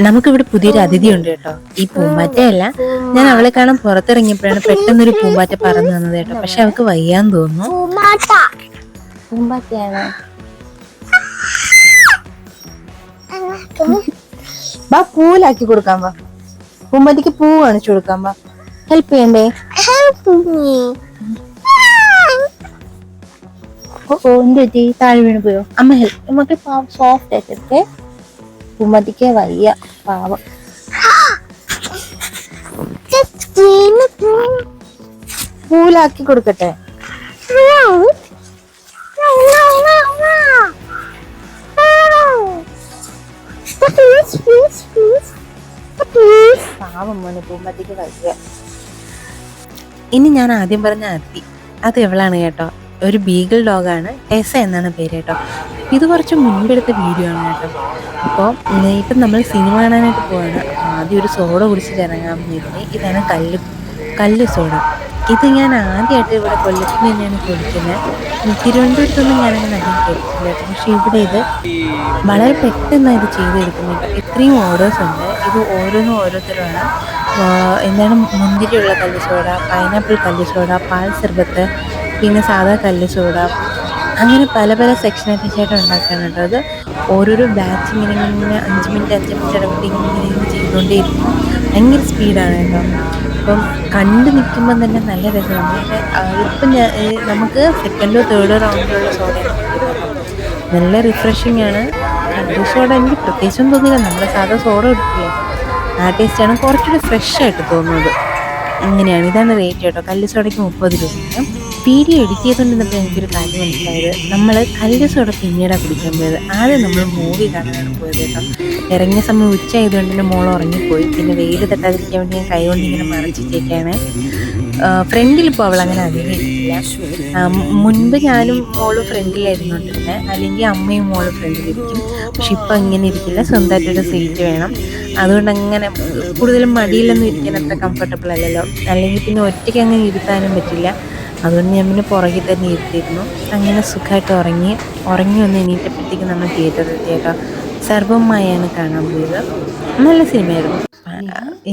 നമുക്കിവിടെ പുതിയൊരു അതിഥി ഉണ്ട് കേട്ടോ. ഈ പൂമ്പാറ്റയല്ല, ഞാൻ അവളെ കാണാൻ പുറത്തിറങ്ങിയപ്പോഴാണ് പെട്ടെന്നൊരു പൂമ്പാറ്റ പറന്നു വന്നത് കേട്ടോ. പക്ഷെ അവൾക്ക് വയ്യാന്ന് തോന്നുന്നു. പൂമ്പാറ്റയാണ്. ബാ, പൂലാക്കി കൊടുക്കാൻ വാ. പൂമ്പാറ്റയ്ക്ക് പൂ കാണിച്ചു കൊടുക്കാൻ വാ. ഹെൽപ്പ് ചെയ്യണ്ടേ? ഓ എന്ത് താഴെ വീണ് പോയോ? അമ്മ ഹെൽപ്പ്. നമുക്ക് സോഫ്റ്റ് ആയിട്ടൊക്കെ. പൂമ്പാറ്റയ്ക്ക് വയ്യ, പാവം. പൂലാക്കി കൊടുക്കട്ടെ? പാവം മോനെ, പൂമ്പാറ്റയ്ക്ക് വയ്യ. ഇനി ഞാൻ ആദ്യം പറഞ്ഞ അത് എവളാണ് കേട്ടോ. ഒരു ബീഗിൾ ഡോഗാണ്, ടെസ എന്നാണ് പേര് കേട്ടോ. ഇത് കുറച്ച് മുൻപെടുത്ത വീഡിയോ ആണ് കേട്ടോ. അപ്പോൾ ഇപ്പം നമ്മൾ സിനിമ കാണാനായിട്ട് പോവാണ്. ആദ്യം ഒരു സോഡ കുടിച്ചിട്ട് ഇറങ്ങാമെന്ന് കരുതി. ഇതാണ് കല്ല് സോഡ. ഇത് ഞാൻ ആദ്യമായിട്ട് ഇവിടെ കൊല്ലത്തിൽ തന്നെയാണ് കുടിക്കുന്നത്. തിരുവനന്തപുരത്തൊന്നും ഞാനങ്ങനെ അധികം കേട്ടിട്ടില്ല. പക്ഷേ ഇവിടെ ഇത് വളരെ പെട്ടെന്നാണ് ഇത് ചെയ്തെടുക്കുന്നത്. ഇത്രയും ഓർഡേഴ്സ് ഉണ്ട്. ഇത് ഓരോരുത്തരുമാണ്. എന്താണ്, മുന്തിരിയുള്ള കല്ല് സോഡ, പൈനാപ്പിൾ കല്ല് സോഡ, പാൽ സർബത്ത്, പിന്നെ സാധാ കല്ല് സോഡ, അങ്ങനെ പല പല സെക്ഷനായിട്ട് ചേട്ടൻ ഉണ്ടാക്കാനുണ്ട്. അത് ഓരോരോ ബാച്ച് ഇങ്ങനെ 5 മിനിറ്റ് ഇടപെട്ട് ഇങ്ങനെ ചെയ്തുകൊണ്ടേയിരിക്കും. ഭയങ്കര സ്പീഡാണ് കേട്ടോ. അപ്പം കണ്ടു നിൽക്കുമ്പം തന്നെ നല്ല രസമാണ്. ഇപ്പം നമുക്ക് സെക്കൻഡോ തേർഡോ റൗണ്ടിലുള്ള സോഡയാണ് നല്ല റിഫ്രഷിങ് ആണ്. കല്ല് സോഡ എനിക്ക് പ്രത്യേകിച്ചൊന്നും തോന്നിയില്ല. നമ്മുടെ സാധാ സോഡ കിട്ടില്ലേ, ആ ടേസ്റ്റാണ്. കുറച്ചുകൂടി ഫ്രഷ് ആയിട്ട് തോന്നുന്നത്. അങ്ങനെയാണ്. ഇതാണ് റേറ്റ് കേട്ടോ. കല്ല് സോഡയ്ക്ക് 30 രൂപയാണ്. വീഡിയോ എഡിറ്റ് ചെയ്തുകൊണ്ടിരുന്നപ്പോൾ എനിക്കൊരു കാര്യം മനസ്സിലായത്, നമ്മൾ കല്ല് സോഡ പിന്നീടാണ് കുടിക്കാൻ പോയത്. ആദ്യം നമ്മൾ മൂവി കാണാനാണ് പോയത് കേട്ടോ. ഇറങ്ങിയ സമയം ഉച്ച ആയതുകൊണ്ട് തന്നെ മോൾ ഉറങ്ങിപ്പോയി. പിന്നെ വെയിൽ തട്ടാതിരിക്കാൻ വേണ്ടി ഞാൻ കൈകൊണ്ട് ഇങ്ങനെ മറച്ചിട്ടേക്കാണ്. ഫ്രണ്ടിലിപ്പോൾ അവൾ അങ്ങനെ അധികം ഇരിക്കില്ല. മുൻപ് ഞാനും മോളും ഫ്രണ്ടിലായിരുന്നുകൊണ്ടിരുന്നത്, അല്ലെങ്കിൽ അമ്മയും മോളും ഫ്രണ്ടിലിരിക്കും. പക്ഷെ ഇപ്പം ഇങ്ങനെ ഇരിക്കില്ല, സ്വന്തമായിട്ടൊരു സീറ്റ് വേണം. അതുകൊണ്ട് അങ്ങനെ കൂടുതലും മടിയിലൊന്നും ഇരിക്കാൻ അത്ര കംഫർട്ടബിൾ അല്ലല്ലോ. അല്ലെങ്കിൽ പിന്നെ ഒറ്റയ്ക്ക് അങ്ങനെ ഇരുത്താനും പറ്റില്ല. അതുകൊണ്ട് ഞാൻ പിന്നെ പുറകിൽ തന്നെ ഇരുത്തിയിരുന്നു. അങ്ങനെ സുഖമായിട്ട് ഉറങ്ങി ഒന്ന് എണീറ്റപ്പോഴത്തേക്ക് നമ്മൾ തിയേറ്ററിൽ എത്തിയേട്ടോ. സർവ്വമായാണ് കാണാൻ പോയത്. നല്ല സിനിമയായിരുന്നു.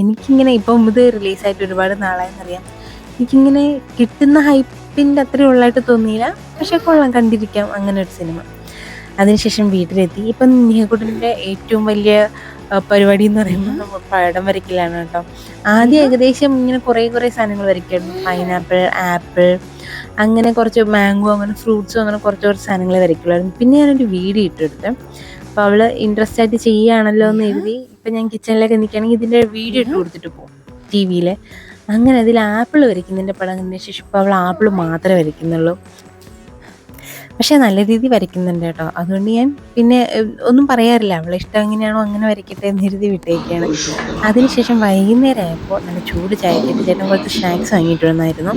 എനിക്കിങ്ങനെ ഇപ്പം ഇത് റിലീസായിട്ട് ഒരുപാട് നാളായെന്നറിയാം. എനിക്കിങ്ങനെ കിട്ടുന്ന ഹൈപ്പിൻ്റെ അത്രയും ഉള്ളതായിട്ട് തോന്നിയില്ല. പക്ഷെ കൊള്ളാം, കണ്ടിരിക്കാം, അങ്ങനെ ഒരു സിനിമ. അതിനുശേഷം വീട്ടിലെത്തി. ഇപ്പം നിഹക്കുട്ടൻ്റെ ഏറ്റവും വലിയ പരിപാടി എന്ന് പറയുമ്പോൾ പഴം വരയ്ക്കലാണ് കേട്ടോ. ആദ്യം ഏകദേശം ഇങ്ങനെ കുറേ സാധനങ്ങൾ വരയ്ക്കായിരുന്നു. പൈനാപ്പിൾ, ആപ്പിൾ, അങ്ങനെ കുറച്ച് മാംഗോ, അങ്ങനെ ഫ്രൂട്ട്സും, അങ്ങനെ കുറച്ച് സാധനങ്ങൾ വരയ്ക്കുള്ളായിരുന്നു. പിന്നെ ഞാനൊരു വീഡിയോ ഇട്ടെടുത്ത്. അപ്പോൾ അവൾ ഇൻട്രസ്റ്റ് ആയിട്ട് ചെയ്യുകയാണല്ലോ എന്ന് എഴുതി. ഇപ്പം ഞാൻ കിച്ചണിലേക്ക് നിൽക്കുകയാണെങ്കിൽ ഇതിൻ്റെ വീഡിയോ ഇട്ട് കൊടുത്തിട്ട് പോകും TV-യിൽ. അങ്ങനെ അതിൽ ആപ്പിൾ വരയ്ക്കുന്നതിൻ്റെ പടം കണ്ടതിന് ശേഷം ഇപ്പോൾ അവൾ ആപ്പിൾ മാത്രമേ വരയ്ക്കുന്നുള്ളൂ. പക്ഷേ നല്ല രീതിയിൽ വരയ്ക്കുന്നുണ്ട് കേട്ടോ. അതുകൊണ്ട് ഞാൻ പിന്നെ ഒന്നും പറയാറില്ല. അവളെ ഇഷ്ടം എങ്ങനെയാണോ അങ്ങനെ വരയ്ക്കട്ടെ എന്ന് എഴുതി വിട്ടേക്കാണ്. അതിനുശേഷം വൈകുന്നേരം ആയപ്പോൾ നല്ല ചൂട് ചായക്കിട്ട് ചേട്ടൻ കുറച്ച് സ്നാക്സ് വാങ്ങിയിട്ട് വന്നായിരുന്നു.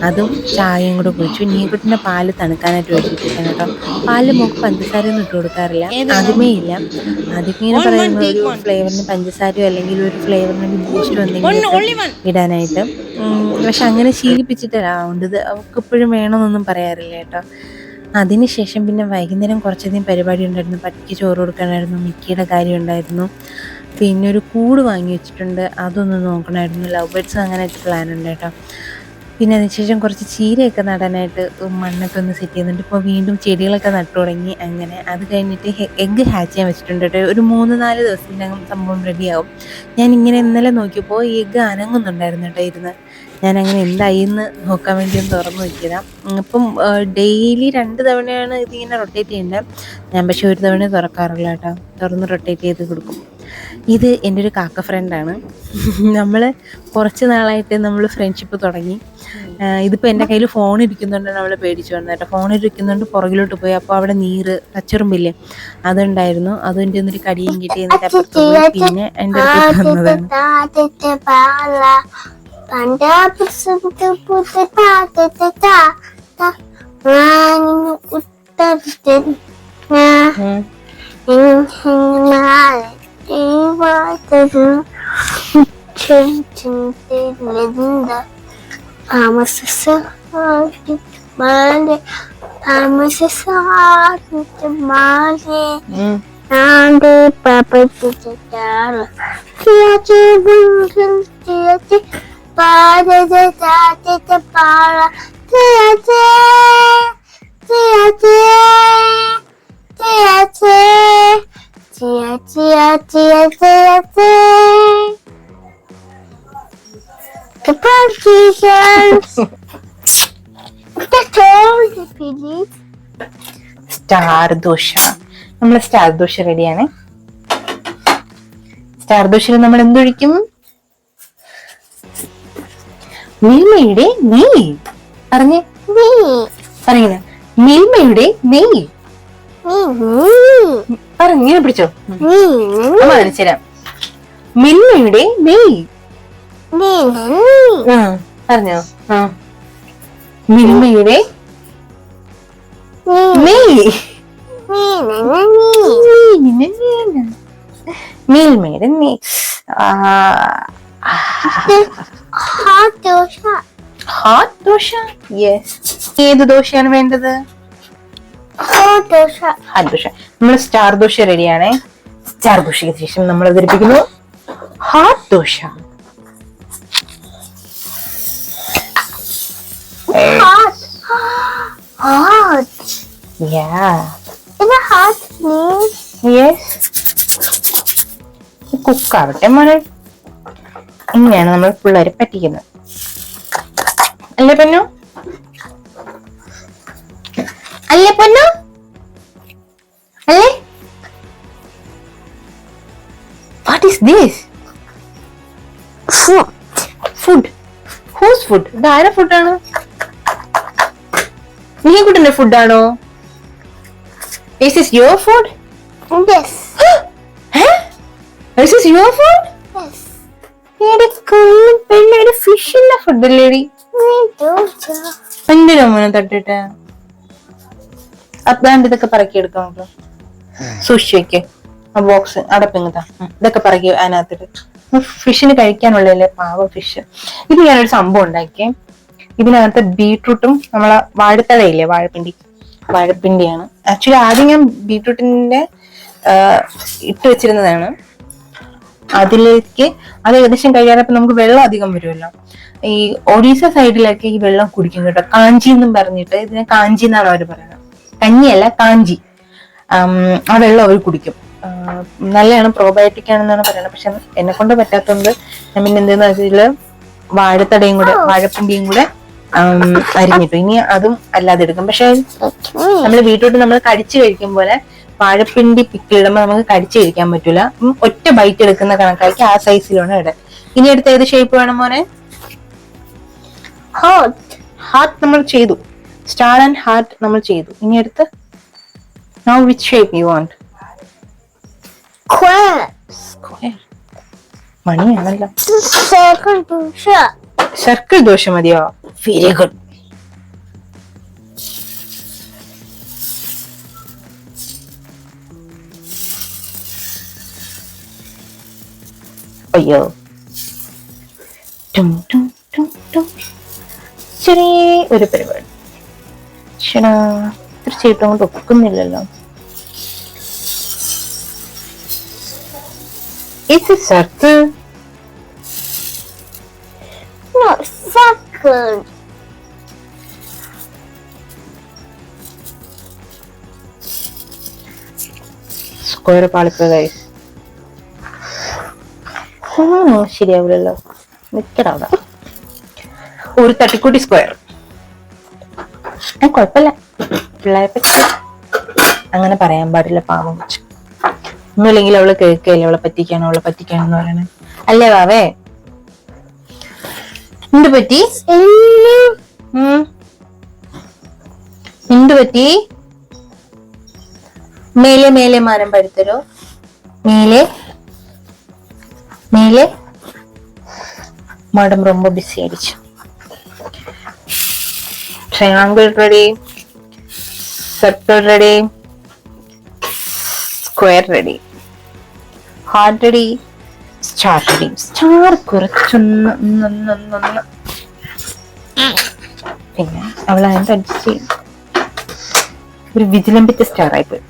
അതും ചായയും കൂടെ കുടിച്ചു. നീക്കുട്ടിൻ്റെ പാല് തണുക്കാനായിട്ട് വെച്ചിട്ടിരിക്കണം കേട്ടോ. പാലിൽ നമുക്ക് പഞ്ചസാരയൊന്നും ഇട്ട് കൊടുക്കാറില്ല, ആദ്യമേ ഇല്ല. ആദ്യമേ പറയുന്ന ഒരു ഫ്ലേവറിന് പഞ്ചസാരയോ അല്ലെങ്കിൽ ഒരു ഫ്ലേവറിന് ബൂസ്റ്റോ എന്തെങ്കിലും ഇടാനായിട്ട്. പക്ഷെ അങ്ങനെ ശീലിപ്പിച്ചിട്ടില്ല. അതുകൊണ്ട് ഇത് അവൾക്ക് എപ്പോഴും വേണമെന്നൊന്നും പറയാറില്ല കേട്ടോ. അതിനുശേഷം പിന്നെ വൈകുന്നേരം കുറച്ചധികം പരിപാടി ഉണ്ടായിരുന്നു. പട്ടിക്ക് ചോറ് കൊടുക്കാനായിരുന്നു, മിക്കിയുടെ കാര്യം ഉണ്ടായിരുന്നു. പിന്നെ ഒരു കൂട് വാങ്ങി വെച്ചിട്ടുണ്ട്, അതൊന്ന് നോക്കണമായിരുന്നു. ലവ് ബേർഡ്സ് അങ്ങനെയായിട്ട് പ്ലാൻ ഉണ്ട് കേട്ടോ. പിന്നെ അതിനുശേഷം കുറച്ച് ചീരയൊക്കെ നടാനായിട്ട് മണ്ണൊക്കെ ഒന്ന് സെറ്റ് ചെയ്യുന്നുണ്ട്. ഇപ്പോൾ വീണ്ടും ചെടികളൊക്കെ നട്ടു തുടങ്ങി. അങ്ങനെ അത് കഴിഞ്ഞിട്ട് എഗ്ഗ് ഹാച്ച് ചെയ്യാൻ വെച്ചിട്ടുണ്ട് കേട്ടോ. ഒരു 3-4 ദിവസത്തിനകം സംഭവം റെഡിയാവും. ഞാൻ ഇങ്ങനെ ഇന്നലെ നോക്കിയപ്പോൾ ഈ എഗ്ഗ് അനങ്ങുന്നുണ്ടായിരുന്നു കേട്ടോ ഇരുന്ന്. ഞാനങ്ങനെ എന്തായി എന്ന് നോക്കാൻ വേണ്ടി ഒന്ന് തുറന്നു നോക്കിയതാണ്. അപ്പം ഡെയിലി 2 തവണയാണ് ഇതിങ്ങനെ റൊട്ടേറ്റ് ചെയ്യേണ്ടത്. ഞാൻ പക്ഷേ ഒരു തവണ തുറക്കാറില്ല കേട്ടോ. തുറന്ന് റൊട്ടേറ്റ് ചെയ്ത് കൊടുക്കും. ഇത് എൻ്റെ ഒരു കാക്ക ഫ്രണ്ടാണ്. നമ്മൾ കുറച്ച് നാളായിട്ട് നമ്മൾ ഫ്രണ്ട്ഷിപ്പ് തുടങ്ങി. ഇതിപ്പോൾ എൻ്റെ കയ്യിൽ ഫോൺ ഇരിക്കുന്നുണ്ടെന്ന് അവൾ പേടിച്ചു വന്നത് കേട്ടോ. ഫോൺ ഇരിക്കുന്നുണ്ട് പുറകിലോട്ട് പോയി. അപ്പോൾ അവിടെ കച്ചറുമ്പില്ലേ, അതുണ്ടായിരുന്നു. അതിൻ്റെ ഒന്നൊരു കടിയും കിട്ടി. എന്നിട്ട് അപ്പുറത്ത് പോയി. പിന്നെ എൻ്റെ അടുത്ത് വന്നതാണ്. Nanti papa bicara. Tiada mungkin tiada pada jatuh kepala. Tiada, tiada, tiada, tiada, tiada. Kepanjangan. Star dosa. നമ്മളെ സ്റ്റാർ ദോശ റെഡിയാണ്. സ്റ്റാർ ദോശയിൽ നമ്മൾ എന്തൊഴിക്കും? മിൽമയുടെ നെയ്യ്. പറഞ്ഞേ, പറയുന്ന മിൽമയുടെ നെയ്യ്. പറഞ്ഞിങ്ങനെ പിടിച്ചോ, കാണിച്ചു തരാം. മിൽമയുടെ നെയ്യ്. പറഞ്ഞോ. മിൽമയുടെ നെയ്യ്. മിൽമയുടെ നെയ്യ്. ഹോട്ട് ദോശ. യെസ്. ഏത് ദോശയാണ് വേണ്ടത്? ഹോട്ട് ദോശ. നമ്മൾ സ്റ്റാർ ദോശ റെഡിയാണേ. സ്റ്റാർ ദോശയ്ക്ക് ശേഷം നമ്മൾ അവതരിപ്പിക്കുന്നു hot dosa. Hot. Yeah. Is it hot, please? Yes. കുക്കാവട്ടെ മോനെ. ഇങ്ങനെയാണ് നമ്മൾ പിള്ളേരെ പറ്റിക്കുന്നത്, അല്ലേ പൊന്നു? അല്ലേ പൊന്നു? അല്ലേ? What is this? Food. Food. Whose food? ഇത് ആരുടെ ഫുഡാണ്? നീ കുട്ടിന്റെ ഫുഡാണോ? Is this your food? Yes. This is your food? Yes. പെണ്ണയുടെ ഫിഷിന്റെ ഫുഡല്ലേടി. എന്തിനാ മോനെ തട്ടിട്ട്? അതാണ്ട് ഇതൊക്കെ പറക്കിയെടുക്കാം നമുക്ക്. സൂക്ഷിച്ചു വെക്ക്. ആ ബോക്സ് അടപ്പിങ്ങത്താ. ഇതൊക്കെ പറക്കി അതിനകത്തിട്ട്. ഫിഷിന് കഴിക്കാനുള്ളതല്ലേ, പാവ ഫിഷ്. ഇത് ഞാനൊരു സംഭവം ഉണ്ടാക്കിയേ. ഇതിനകത്ത് ബീട്രൂട്ടും നമ്മളെ വാഴത്തടയില്ലേ, വാഴപ്പിണ്ടിയാണ്. ആക്ച്വലി ആദ്യം ഞാൻ ബീട്രൂട്ടിന്റെ ഇട്ട് വെച്ചിരുന്നതാണ്. അതിലേക്ക് അത് ഏകദേശം കഴിയാറപ്പോ നമുക്ക് വെള്ളം അധികം വരുമല്ലോ. ഈ ഒഡീസ സൈഡിലൊക്കെ ഈ വെള്ളം കുടിക്കും കേട്ടോ. കാഞ്ചി എന്നും പറഞ്ഞിട്ട്, ഇതിനെ കാഞ്ചി എന്നാണ് അവർ പറയുന്നത്. കഞ്ഞിയല്ല, കാഞ്ചി. ആ വെള്ളം അവർ കുടിക്കും. നല്ലതാണ്, പ്രോബയോട്ടിക് ആണെന്നാണ് പറയുന്നത്. പക്ഷെ എന്നെ കൊണ്ട് പറ്റാത്തതുകൊണ്ട് ഞാൻ പിന്നെ എന്തെന്ന് വെച്ചാൽ വാഴത്തടയും കൂടെ വാഴപ്പിണ്ടിയും കൂടെ അരിഞ്ഞിട്ടു. ഇനി അതും അല്ലാതെ എടുക്കും. പക്ഷെ നമ്മൾ വീട്ടിലോട്ട് നമ്മൾ കടിച്ചു കഴിക്കും പോലെ വാഴപ്പിണ്ടി പിക്കിളിടുമ്പോ നമുക്ക് കടിച്ചു കഴിക്കാൻ പറ്റൂല. ഒറ്റ ബൈറ്റ് എടുക്കുന്ന കണക്കാക്കി ആ സൈസിലാണ് ഇട. ഇനി എടുത്ത് ഏത് ഷേപ്പ് വേണം മോനെ? ഹാർട്ട് നമ്മൾ ചെയ്തു. സ്റ്റാർ ആൻഡ് ഹാർട്ട് നമ്മൾ ചെയ്തു. ഇനി എടുത്ത് now which shape you want? Square. മണിയാണല്ലോ. സർക്കിൾ ദോശ മതിയോ? Very good. അയ്യോ, ചെറിയ ഒരു പരിപാടി. ചേട്ടാ തീർച്ചയായിട്ടും അങ്ങോട്ട് ഒക്കുന്നില്ലല്ലോ. It's a circle. No, circle. Square പാളിക്കുക ഗൈസ്. ശരിയാവില്ലല്ലോ. നിക്കടാ അവിടെ. ഒരു തട്ടിക്കൂട്ടി സ്ക്വയർ. കുഴപ്പമില്ല, പിള്ളേരെ പറ്റി അങ്ങനെ പറയാൻ പാടില്ല. പാവം വെച്ച് ഒന്നുമില്ലെങ്കിൽ അവള് കേൾക്കല്ലേ, അവളെ പറ്റിക്കാണെന്ന് പറയണേ അല്ലേ വാവേ? എന്ത് പറ്റി? എന്ത് പറ്റി? മേലെ മേലെ മാനം പഴുത്തരോ? മേലെ മേലെ മാഡം ரொம்ப ബിസി ആയിடுச்சு. Triangle ready, circle ready, square ready, heart ready, star ready. Star കുറച്ചൊന്ന് പിന്നെ അവൾ അതിന്റെ അഡ്ജസ്റ്റ് ചെയ്യും. ഒരു വിജിലം പിറ്റ സ്റ്റാർ ആയിപ്പോയി.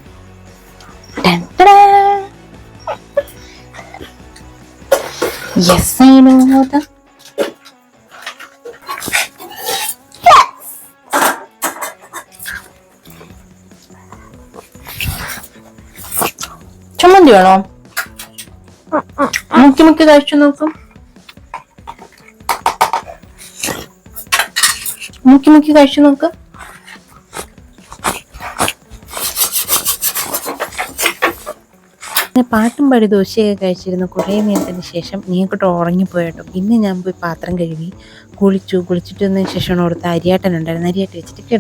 Yes I know the. ചമ്മന്തി വേണോ? മുക്കി മുക്കി കഴിച്ചു നോക്കും. മുക്കി മുക്കി കഴിച്ചു നോക്ക്. പാട്ടും പാടി ദോശയൊക്കെ കഴിച്ചിരുന്നു കുറേ നേരത്തിന് ശേഷം നീക്കിട്ട് ഉറങ്ങിപ്പോയിട്ടോ. പിന്നെ ഞാൻ പോയി പാത്രം കഴുകി കുളിച്ചിട്ട് വന്നതിന് ശേഷമാണ് അവിടുത്തെ അരിയാട്ടനുണ്ടായിരുന്നു. അരിയാട്ട് വെച്ചിട്ട് കിടന്നു.